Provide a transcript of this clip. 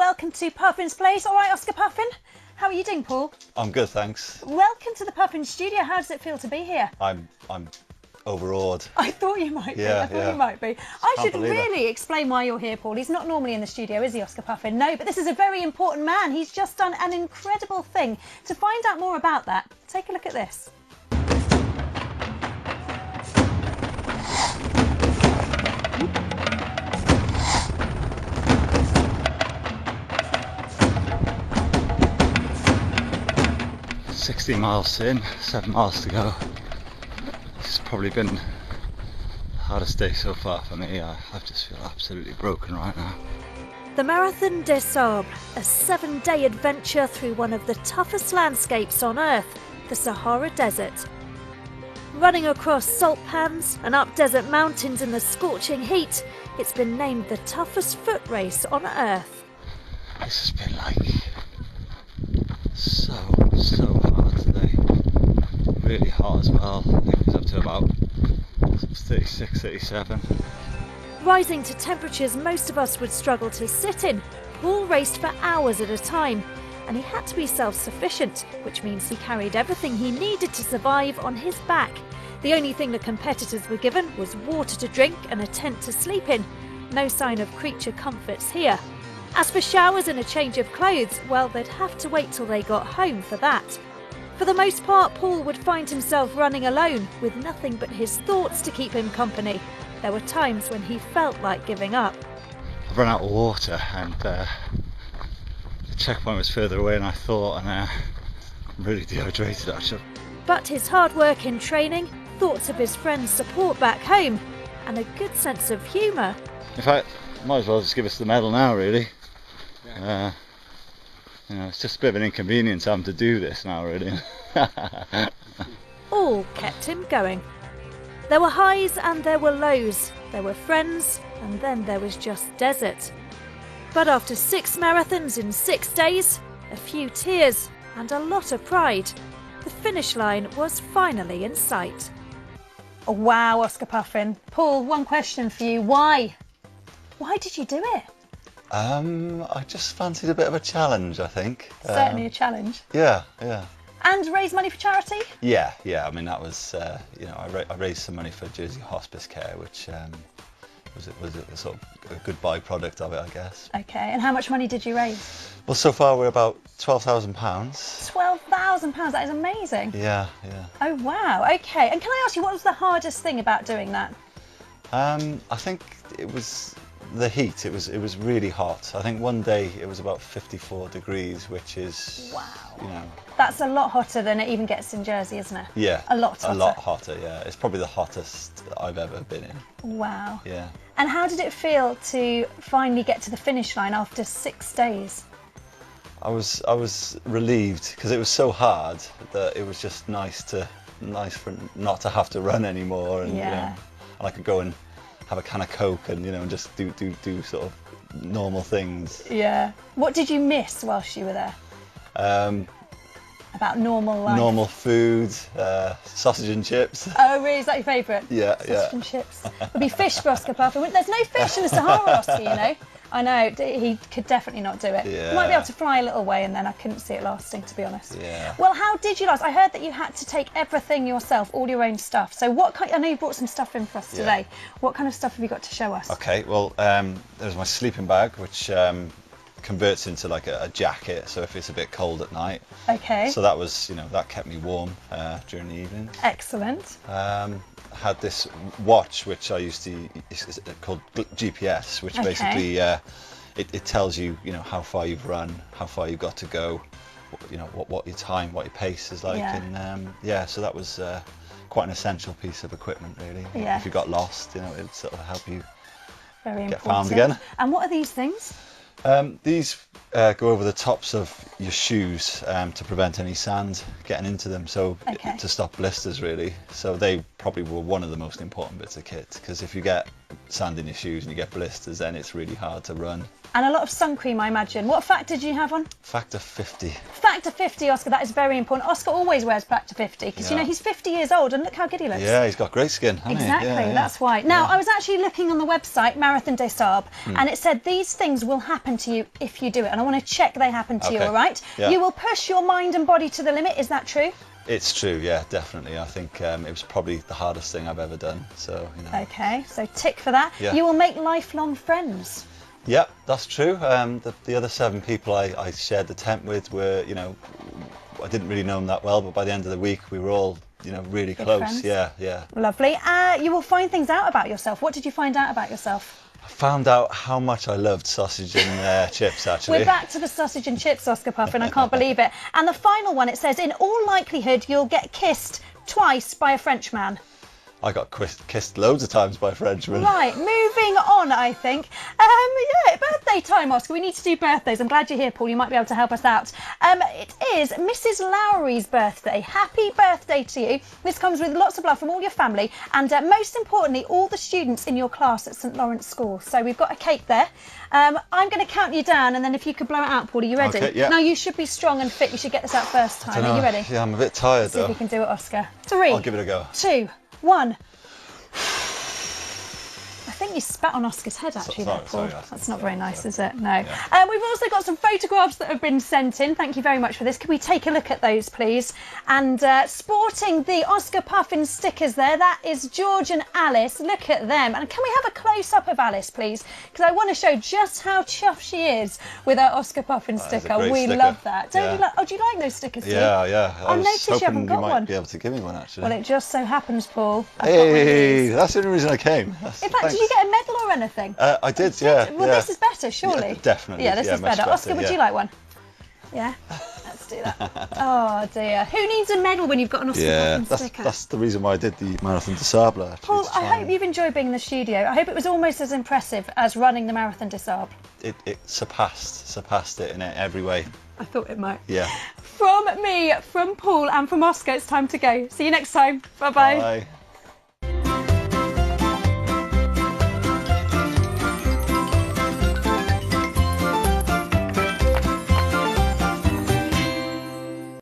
welcome to Puffins Plaice. All right, Oscar Puffin, how are you doing, Paul? I'm good, thanks. Welcome to the Puffins studio. How does it feel to be here? I'm overawed. I thought you might be. Yeah, I thought you might be. I should really explain why you're here, Paul. He's not normally in the studio, is he, Oscar Puffin? No, but this is a very important man. He's just done an incredible thing. To find out more about that, take a look at this. "60 miles in, 7 miles to go." It's probably been the hardest day so far for me. I just feel absolutely broken right now. The Marathon des Sables, a 7-day adventure through one of the toughest landscapes on Earth, the Sahara Desert. Running across salt pans and up desert mountains in the scorching heat, it's been named the toughest foot race on Earth. This has been like so hard today. Really hot as well. I think it was up to about 36, 37. Rising to temperatures most of us would struggle to sit in, Paul raced for hours at a time, and he had to be self-sufficient, which means he carried everything he needed to survive on his back. The only thing the competitors were given was water to drink and a tent to sleep in. No sign of creature comforts here. As for showers and a change of clothes, well, they'd have to wait till they got home for that. For the most part, Paul would find himself running alone, with nothing but his thoughts to keep him company. There were times when he felt like giving up. I've run out of water and the checkpoint was further away than I thought, and I'm really dehydrated actually. But his hard work in training, thoughts of his friends' support back home, and a good sense of humour. In fact, might as well just give us the medal now, really. You know, it's just a bit of an inconvenience having to do this now, really. All kept him going. There were highs and there were lows. There were friends, and then there was just desert. But after 6 marathons in 6 days, a few tears, and a lot of pride, the finish line was finally in sight. Oh, wow, Oscar Puffin. Paul, one question for you. Why? Why did you do it? I just fancied a bit of a challenge, I think. Certainly a challenge. Yeah. And raise money for charity? Yeah. I mean, that was, you know, I raised some money for Jersey Hospice Care, which was a sort of a good byproduct of it, I guess. Okay, and how much money did you raise? Well, so far we're about £12,000. £12,000, that is amazing. Yeah. Oh, wow, okay. And can I ask you, what was the hardest thing about doing that? I think it was the heat. It was really hot. I think one day it was about 54 degrees, which is, wow, you know. That's a lot hotter than it even gets in Jersey, isn't it? Yeah. A lot hotter. A lot hotter, yeah. It's probably the hottest I've ever been in. Wow. Yeah. And how did it feel to finally get to the finish line after 6 days? I was relieved because it was so hard that it was just nice for not to have to run anymore, and you know, and I could go and have a can of Coke and, you know, and just do sort of normal things. Yeah. What did you miss whilst you were there? About normal life? Normal food, sausage and chips. Oh, really? Is that your favourite? Yeah. Sausage and chips. There'll be fish for Oscar Puffin. There's no fish in the Sahara, Oscar, you know. I know, he could definitely not do it. Yeah. He might be able to fly a little way, and then I couldn't see it lasting, to be honest. Yeah. Well, how did you last? I heard that you had to take everything yourself, all your own stuff. So what kind, I know you brought some stuff in for us today. What kind of stuff have you got to show us? Okay, well, there's my sleeping bag, which converts into like a jacket, so if it's a bit cold at night. Okay. So that was, you know, that kept me warm during the evening. Excellent. I had this watch which I used to, it's called GPS, which basically it tells you, you know, how far you've run, how far you've got to go, you know, what your time, what your pace is like, and so that was quite an essential piece of equipment, really. Yeah. If you got lost, you know, it'd sort of help you get found again. And what are these things? These go over the tops of your shoes to prevent any sand getting into them, so to stop blisters, really. So they probably were one of the most important bits of kit, because if you get sand in your shoes and you get blisters, then it's really hard to run. And a lot of sun cream, I imagine. What factor did you have on? Factor 50. Factor 50, Oscar, that is very important. Oscar always wears factor 50 because, you know, he's 50 years old and look how good he looks. Yeah, he's got great skin, hasn't exactly, he? that's why. Now, I was actually looking on the website, Marathon des Sables, and it said these things will happen happen to you if you do it, and I want to check they happen to you, Okay. all right? Yeah. You will push your mind and body to the limit, is that true? It's true, yeah, definitely. I think it was probably the hardest thing I've ever done. So, you know. Okay, so tick for that. Yeah. You will make lifelong friends. Yep, that's true. The other 7 people I shared the tent with were, you know, I didn't really know them that well, but by the end of the week we were all, you know, really Good close. friends. Yeah, yeah. Lovely. You will find things out about yourself. What did you find out about yourself? I found out how much I loved sausage and chips, actually. We're back to the sausage and chips, Oscar Puffin. I can't believe it. And the final one, it says, in all likelihood, you'll get kissed twice by a Frenchman. I got kissed loads of times by Frenchmen. Right, moving on, I think. Yeah, birthday time, Oscar. We need to do birthdays. I'm glad you're here, Paul. You might be able to help us out. It is Mrs. Lowry's birthday. Happy birthday to you. This comes with lots of love from all your family and most importantly, all the students in your class at St Lawrence School. So we've got a cake there. I'm going to count you down and then if you could blow it out, Paul, are you ready? Okay, yeah. Now, you should be strong and fit. You should get this out first time. Are you ready? Yeah, I'm a bit tired, See if though. you can do it, Oscar. 3. I'll give it a go. 2, 1. I think you spat on Oscar's head actually there, Paul. Sorry, that's not very nice, is it? No. Yeah. We've also got some photographs that have been sent in. Thank you very much for this. Can we take a look at those, please? And sporting the Oscar Puffin stickers there, that is George and Alice. Look at them. And can we have a close-up of Alice, please? Because I want to show just how chuffed she is with her Oscar Puffin sticker. We love that. Don't you like? Oh, do you like those stickers too? Yeah, yeah. I noticed you haven't got you might one. be able to give me one, actually. Well, it just so happens, Paul. I've got one of Hey, these. that's the only reason I came. In fact, did you get a medal or anything? I did, yeah. Well, yeah. this is better, surely. Yeah, definitely. Yeah, this is much better. Oscar, would yeah. you like one? Yeah? Let's do that. Oh, dear. Who needs a medal when you've got an Oscar Puffin sticker? That's the reason why I did the Marathon des Sables, actually. Paul, I hope you've enjoyed being in the studio. I hope it was almost as impressive as running the Marathon des Sables. It surpassed it in every way. I thought it might. Yeah. From me, from Paul and from Oscar, it's time to go. See you next time. Bye-bye. Bye.